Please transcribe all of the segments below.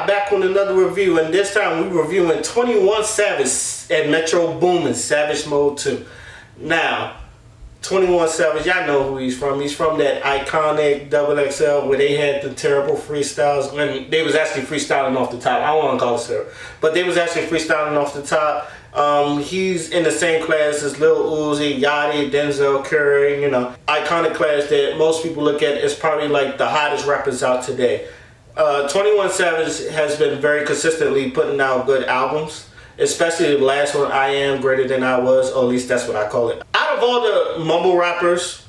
are back on another review, and this time we're reviewing 21 Savage and Metro Boomin Savage Mode 2. Now, 21 Savage, y'all know who he's from. He's from that iconic XXL where they had the terrible freestyles. When they was actually freestyling off the top. I don't want to call it terrible, but they was actually freestyling off the top. He's in the same class as Lil Uzi, Yachty, Denzel Curry, you know, iconic class that most people look at as probably like the hottest rappers out today. 21 Savage has been very consistently putting out good albums, especially the last one, I Am Greater Than I Was, or at least that's what I call it. Out of all the mumble rappers,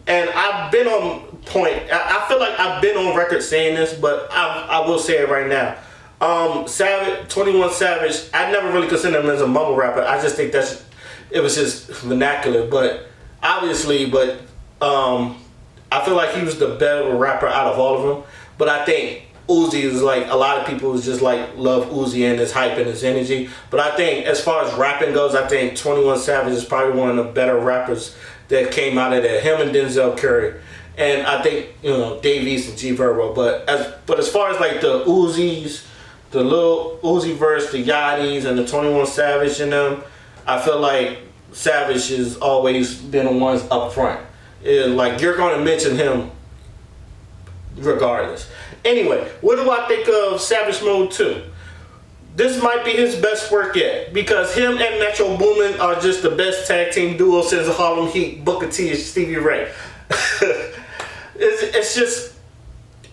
and I've been on point, I feel like I've been on record saying this, but I will say it right now. 21 Savage, I never really considered him as a mumble rapper. I just think it was just vernacular, but obviously, I feel like he was the better rapper out of all of them. But I think Uzi is like, a lot of people is just like love Uzi and his hype and his energy. But I think as far as rapping goes, I think 21 Savage is probably one of the better rappers that came out of there. Him and Denzel Curry. And I think, you know, Dave East and G Verbo. But as far as like the Uzis, the Lil Uzi verse, the Yachty's, and the 21 Savage in them, I feel like Savage has always been the ones up front. Like, you're going to mention him regardless. Anyway, what do I think of Savage Mode 2? This might be his best work yet, because him and Metro Boomin are just the best tag team duo since Harlem Heat, Booker T, and Stevie Ray. It's just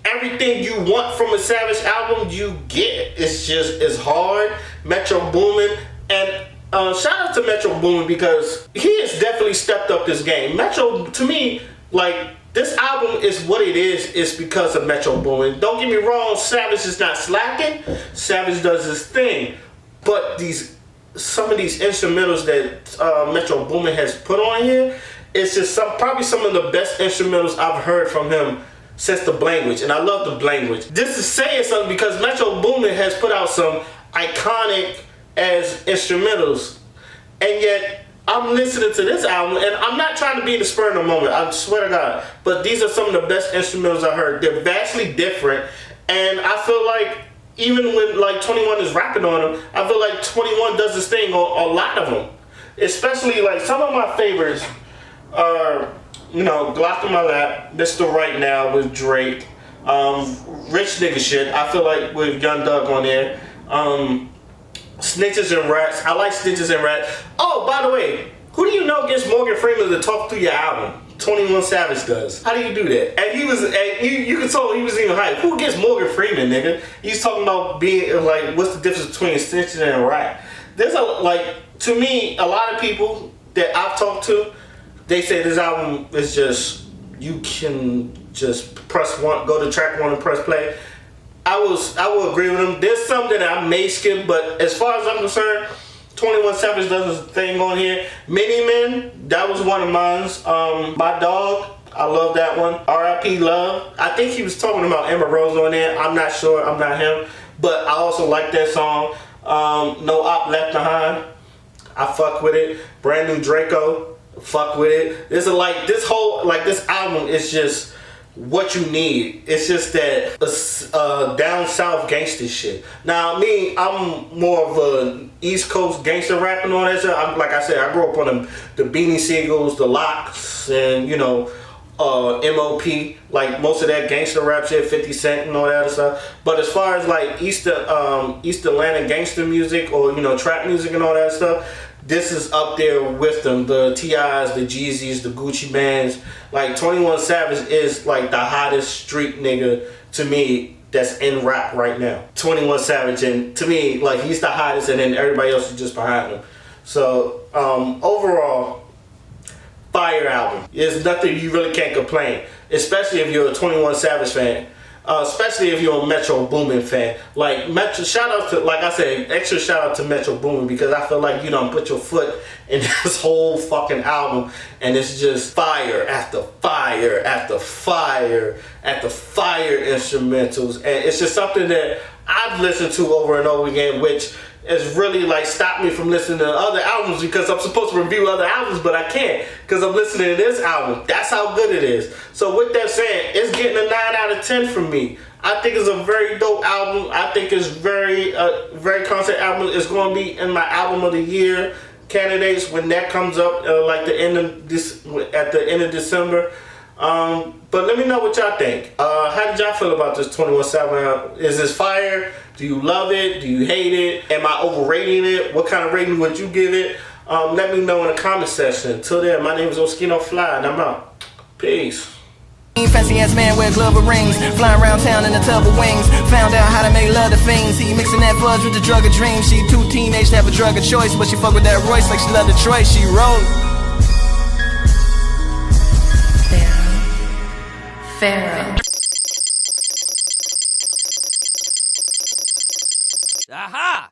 everything you want from a Savage album, you get. It's hard. Metro Boomin, and shout out to Metro Boomin because he has definitely stepped up this game. Metro, to me, like, this album is what it is because of Metro Boomin. Don't get me wrong, Savage is not slacking. Savage does his thing. But some of these instrumentals that Metro Boomin has put on here, it's just probably some of the best instrumentals I've heard from him since the Language. And I love the Language. This is saying something because Metro Boomin has put out some iconic as instrumentals. And yet, I'm listening to this album, and I'm not trying to be in the spur of the moment, I swear to God, but these are some of the best instrumentals I heard. They're vastly different, and I feel like even when like 21 is rapping on them, I feel like 21 does this thing on a lot of them. Especially like some of my favorites are, you know, Glock in My Lap, Mr. Right Now with Drake, Rich Nigga Shit, I feel like with Young Doug on there, Snitches and Rats. I like Snitches and Rats. Oh, by the way, who do you know gets Morgan Freeman to talk through your album? 21 Savage does. How do you do that? And you can tell he was even hype. Who gets Morgan Freeman, nigga? He's talking about being like, what's the difference between Snitches and a rat? There's to me, a lot of people that I've talked to, they say this album is just, you can just press one, go to track one and press play. I will agree with him. There's something that I may skip, but as far as I'm concerned, 21 Savage does his thing on here. Mini Men, that was one of mine. My Dog, I love that one. R.I.P. Love. I think he was talking about Emma Rose on there. I'm not sure. I'm not him. But I also like that song. No Op Left Behind. I fuck with it. Brand New Draco. Fuck with it. This album is just what you need. It's just that down south gangster shit. Now me, I'm more of a East Coast gangster rapping on that shit. Like I said, I grew up on the Beanie Siegels, the Locks, and you know, M.O.P. Like most of that gangster rap shit, 50 Cent and all that other stuff. But as far as like East Atlanta gangster music or, you know, trap music and all that stuff, this is up there with them. The T.I.s, the Jeezys, the Gucci Bands. Like 21 Savage is like the hottest street nigga to me that's in rap right now. 21 Savage, and to me, like, he's the hottest, and then everybody else is just behind him. So overall, fire album. There's nothing you really can't complain, especially if you're a 21 Savage fan. Especially if you're a Metro Boomin fan. Like, shout out to, like I said, extra shout out to Metro Boomin because I feel like you done put your foot in this whole fucking album and it's just fire after fire after fire after fire instrumentals. And it's just something that I've listened to over and over again, which has really like stopped me from listening to other albums because I'm supposed to review other albums, but I can't because I'm listening to this album. That's how good it is. So with that saying, it's getting a 9 out of 10 from me. I think it's a very dope album. I think it's very concept album. It's going to be in my album of the year candidates when that comes up, like the end of this at the end of December. But let me know what y'all think. How did y'all feel about this 21 Savage? Is this fire? Do you love it? Do you hate it? Am I overrating it? What kind of rating would you give it? Let me know in the comment section. Until then, my name is Oscino Fly, and I'm out. Peace. Fancy ass man wear glove of rings, flying around town in a tub of wings. Found out how to make love to fiends. He mixing that fudge with the drug of dreams. She too teenage to have a drug of choice, but she fuck with that Royce like she love Detroit. She rollin'. Pharaoh. Aha!